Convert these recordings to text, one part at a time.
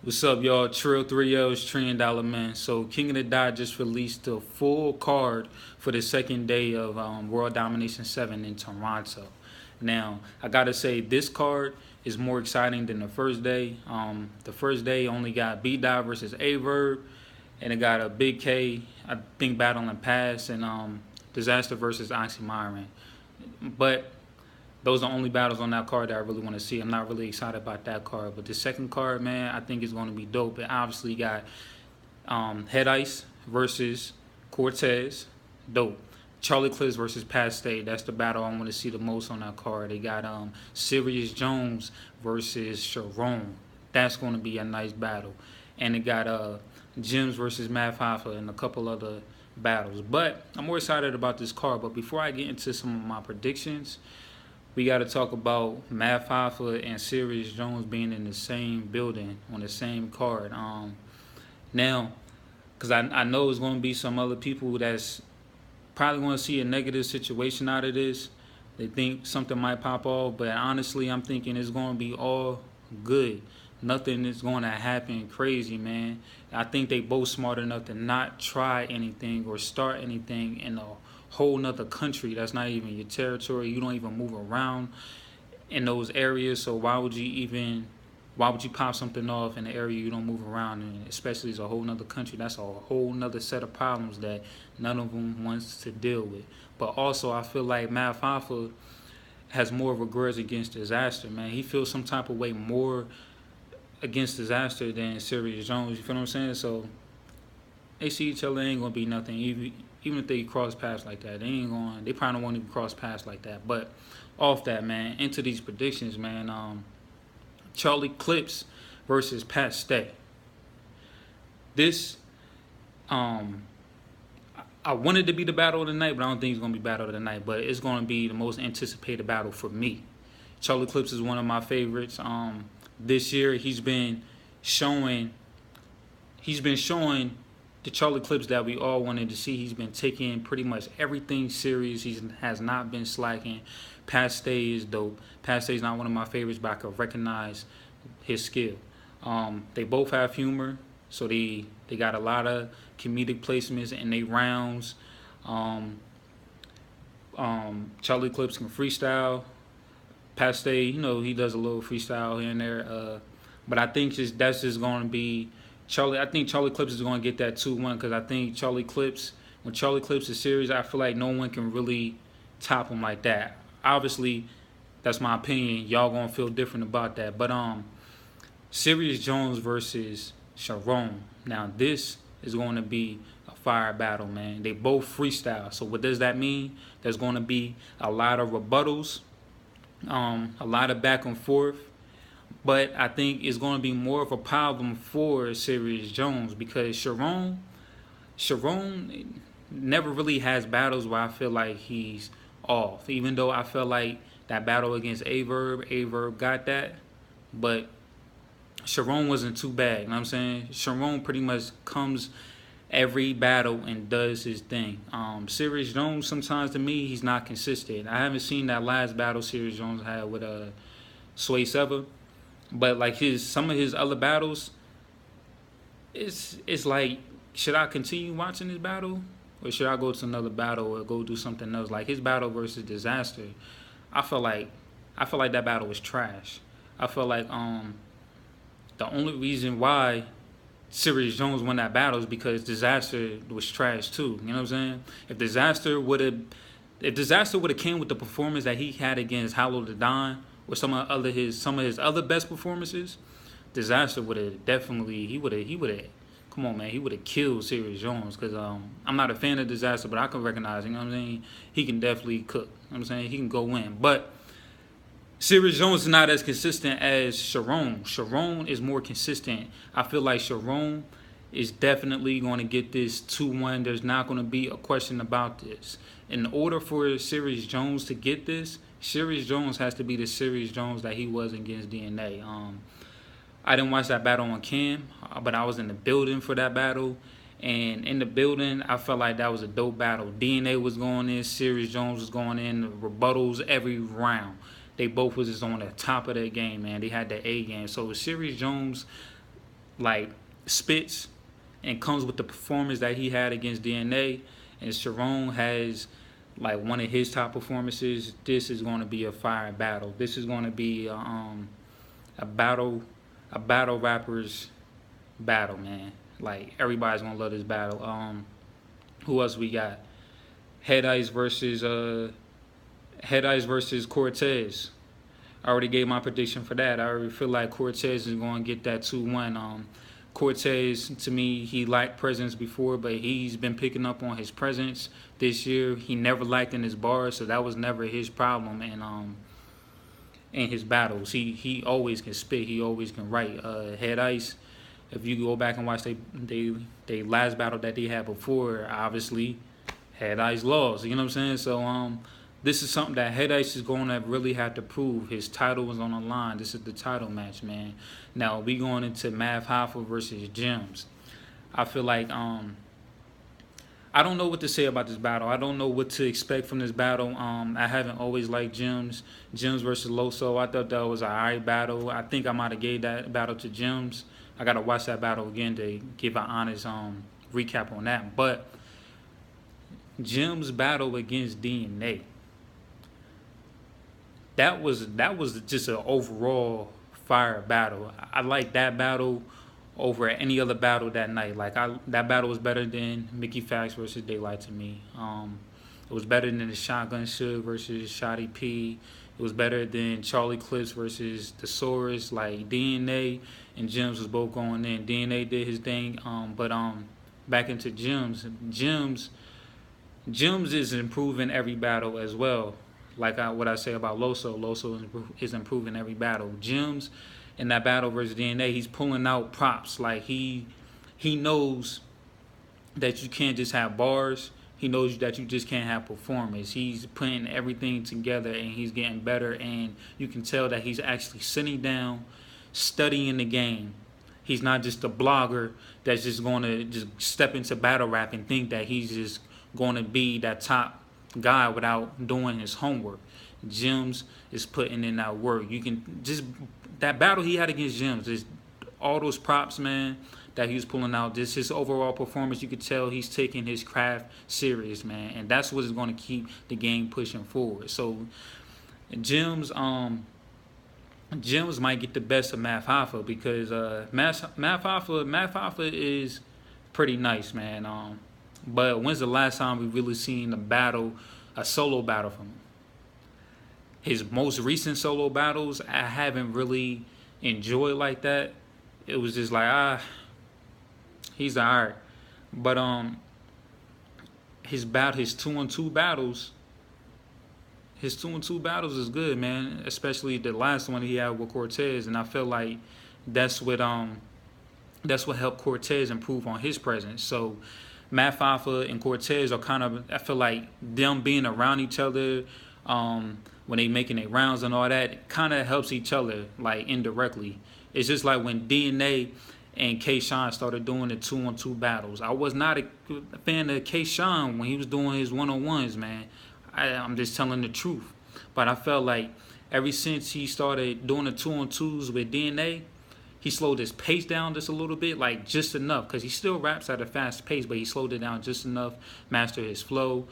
What's up, y'all? Trill 3L's Trillion Dollar Man. So, King of the Dot just released the full card for the second day of World Domination 7 in Toronto. Now, I gotta say, this card is more exciting than the first day. The first day only got B Dot versus A Verb, and it got a Big K, I think, battling Pass, and Disaster versus Oxymoron. But those are the only battles on that card that I really want to see. I'm not really excited about that card, but the second card, man, I think is going to be dope. It obviously got Head Ice versus Cortez, dope. Charlie Clips versus Pat Stay, that's the battle I want to see the most on that card. They got Serius Jones versus Sharon. That's going to be a nice battle. And it got Jims versus Matt Hoffa and a couple other battles. But I'm more excited about this card. But before I get into some of my predictions, we got to talk about Matt Hoffa and Serius Jones being in the same building on the same card. Now, because I know there's going to be some other people that's probably going to see a negative situation out of this. They think something might pop off, but honestly, I'm thinking it's going to be all good. Nothing is going to happen crazy, man. I think they both smart enough to not try anything or start anything in a whole nother country that's not even your territory. You don't even move around in those areas, so why would you pop something off in an area you don't move around in, especially as a whole nother country? That's a whole nother set of problems that none of them wants to deal with. But also, I feel like Matt Hoffa has more of a grudge against Disaster, man. He feels some type of way more against Disaster than Serius Jones. You feel what I'm saying? So they see each other, ain't gonna be nothing. Even if they cross paths like that, they probably don't want to cross paths like that. But off that, man, into these predictions, man. Charlie Clips versus Pat Stay. This, I wanted to be the battle of the night, but I don't think it's gonna be battle of the night. But it's gonna be the most anticipated battle for me. Charlie Clips is one of my favorites. This year he's been showing the Charlie Clips that we all wanted to see. He's been taking pretty much everything serious. He has not been slacking. Pat Stay is dope. Pat Stay is not one of my favorites, but I can recognize his skill. They both have humor, so they got a lot of comedic placements in their rounds. Charlie Clips can freestyle. Pat Stay, he does a little freestyle here and there. But I think that's just going to be Charlie. I think Charlie Clips is going to get that 2-1 because I think when Charlie Clips is serious, I feel like no one can really top him like that. Obviously, that's my opinion. Y'all going to feel different about that. But Serius Jones versus Sharon. Now, this is going to be a fire battle, man. They both freestyle. So what does that mean? There's going to be a lot of rebuttals, a lot of back and forth. But I think it's going to be more of a problem for Serius Jones because Sharon never really has battles where I feel like he's off. Even though I feel like that battle against A Verb got that. But Sharon wasn't too bad, you know what I'm saying? Sharon pretty much comes every battle and does his thing. Serius Jones, sometimes to me, he's not consistent. I haven't seen that last battle Serius Jones had with Sway Sever. But like some of his other battles, it's like, should I continue watching this battle, or should I go to another battle or go do something else? Like his battle versus Disaster, I feel like that battle was trash. I feel like the only reason why Serius Jones won that battle is because Disaster was trash too. You know what I'm saying? If Disaster would have came with the performance that he had against Hollow the Don, or some of his other best performances, Disaster would have definitely he would have come on, man, he would have killed Serius Jones because I'm not a fan of Disaster, but I can recognize, you know what I'm saying, he can definitely cook. You know what I'm saying, he can go in, but Serius Jones is not as consistent as Sharon. Sharon is more consistent. I feel like Sharon is definitely going to get this 2-1. There's not going to be a question about this. In order for Serius Jones to get this, Serius Jones has to be the Serius Jones that he was against DNA. I didn't watch that battle on cam, but I was in the building for that battle. And in the building, I felt like that was a dope battle. DNA was going in, Serius Jones was going in, rebuttals every round. They both was just on the top of their game, man. They had the A game. So Serius Jones like spits and comes with the performance that he had against DNA, and Sharon has like one of his top performances, this is going to be a fire battle. This is going to be a battle, a battle rappers battle, man. Like everybody's gonna love this battle. Who else we got? Head Ice versus Cortez. I already gave my prediction for that. I already feel like Cortez is going to get that 2-1. Cortez, to me, he lacked presence before, but he's been picking up on his presence this year. He never lacked in his bars, so that was never his problem. And in his battles, he always can spit. He always can write. Head Ice, if you go back and watch they last battle that they had before, obviously Head Ice lost. You know what I'm saying? So this is something that Head Ice is going to really have to prove. His title was on the line. This is the title match, man. Now we going into Math Hoffa versus Gems. I feel like I don't know what to say about this battle. I don't know what to expect from this battle. I haven't always liked Gems. Gems versus Loso. I thought that was an alright battle. I think I might have gave that battle to Gems. I gotta watch that battle again to give an honest recap on that. But Gems' battle against DNA. That was just an overall fire battle. I like that battle over any other battle that night. Like that battle was better than Mickey Fax versus Daylight to me. It was better than the Shotgun Suge versus Shotty P. It was better than Charlie Clips versus Thesaurus. Like DNA and Gems was both going in. DNA did his thing. But back into Gems. Gems is improving every battle as well. Like what I say about Loso. Loso is improving every battle. Gems in that battle versus DNA, he's pulling out props. Like he knows that you can't just have bars. He knows that you just can't have performance. He's putting everything together and he's getting better. And you can tell that he's actually sitting down, studying the game. He's not just a blogger that's just going to just step into battle rap and think that he's just going to be that top guy without doing his homework. Gems is putting in that work. You can just that battle he had against Gems, just all those props, man, that he was pulling out. Just his overall performance, you could tell he's taking his craft serious, man, and that's what is going to keep the game pushing forward. So Gems might get the best of Math Hoffa because Math Hoffa is pretty nice, man. But when's the last time we really seen a solo battle from him? His most recent solo battles, I haven't really enjoyed like that. It was just like, he's alright. But his 2-on-2 battles, is good, man. Especially the last one he had with Cortez, and I feel like that's what helped Cortez improve on his presence. So Math Hoffa and Cortez are kind of, I feel like them being around each other when they making their rounds and all that, kind of helps each other, like indirectly. It's just like when DNA and K-Shine started doing the 2-on-2 battles. I was not a fan of K-Shine when he was doing his 1-on-1s, man. I'm just telling the truth. But I felt like ever since he started doing the 2-on-2s with DNA, he slowed his pace down just a little bit, like just enough, because he still raps at a fast pace, but he slowed it down just enough, mastered his flow,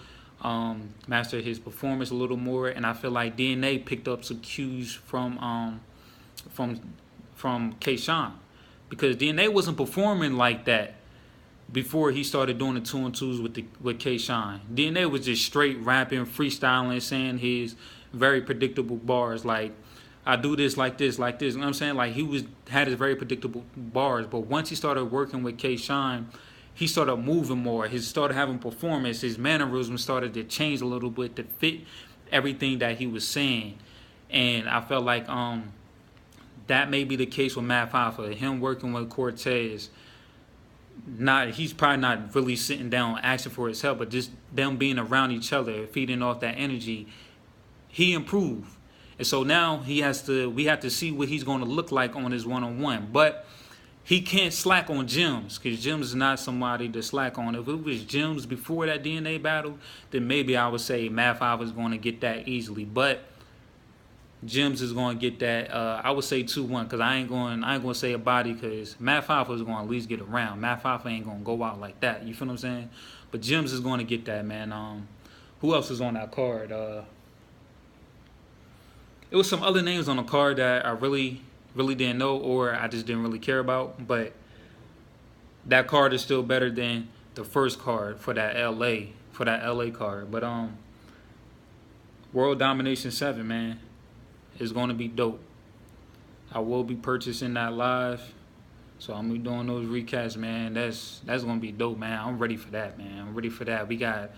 mastered his performance a little more, and I feel like DNA picked up some cues from K-Shine, because DNA wasn't performing like that before he started doing the 2-on-2s with K-Shine. DNA was just straight rapping, freestyling, saying his very predictable bars like, I do this like this, like this. You know what I'm saying? Like he had his very predictable bars, but once he started working with K-Shine, he started moving more. He started having performance. His mannerisms started to change a little bit to fit everything that he was saying. And I felt like that may be the case with Math Hoffa. Him working with Cortez, he's probably not really sitting down asking for his help, but just them being around each other, feeding off that energy, he improved. And so now we have to see what he's going to look like on his 1-on-1. But he can't slack on Gems, because Gems is not somebody to slack on. If it was Gems before that DNA battle, then maybe I would say Math Hoffa is going to get that easily. But Gems is going to get that. I would say 2-1 because I ain't going to say a body because Matt Hoffa is going to at least get around. Matt Hoffa ain't going to go out like that. You feel what I'm saying? But Gems is going to get that, man. Who else is on that card? It was some other names on the card that I really didn't know or I just didn't really care about. But that card is still better than the first card for that LA card. But World Domination 7, man, is going to be dope. I will be purchasing that live, so I'm gonna be doing those recaps, man. That's gonna be dope, man. I'm ready for that, man. I'm ready for that. We got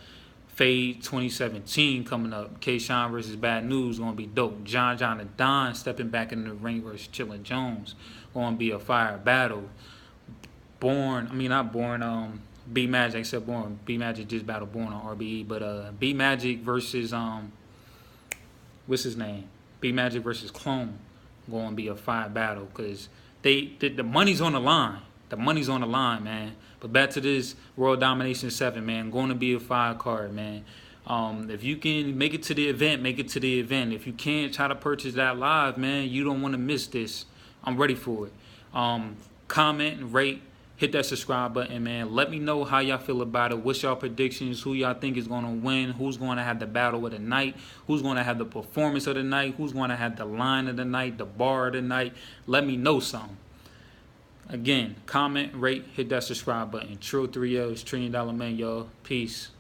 Fade 2017 coming up. K-Shine versus Bad News gonna be dope. John and Don stepping back in the ring versus Chillin' Jones gonna be a fire battle. B Magic except Born. B Magic just battled Born on RBE, but B Magic versus what's his name? B Magic versus Clone going to be a fire battle because the money's on the line. The money's on the line, man. But back to this World Domination 7, man. Going to be a fire card, man. If you can make it to the event, make it to the event. If you can't, try to purchase that live, man. You don't want to miss this. I'm ready for it. Comment and rate. Hit that subscribe button, man. Let me know how y'all feel about it. What's y'all predictions? Who y'all think is going to win? Who's going to have the battle of the night? Who's going to have the performance of the night? Who's going to have the line of the night, the bar of the night? Let me know something. Again, comment, rate, hit that subscribe button. Trill 3Ls, $1 trillion man, y'all. Peace.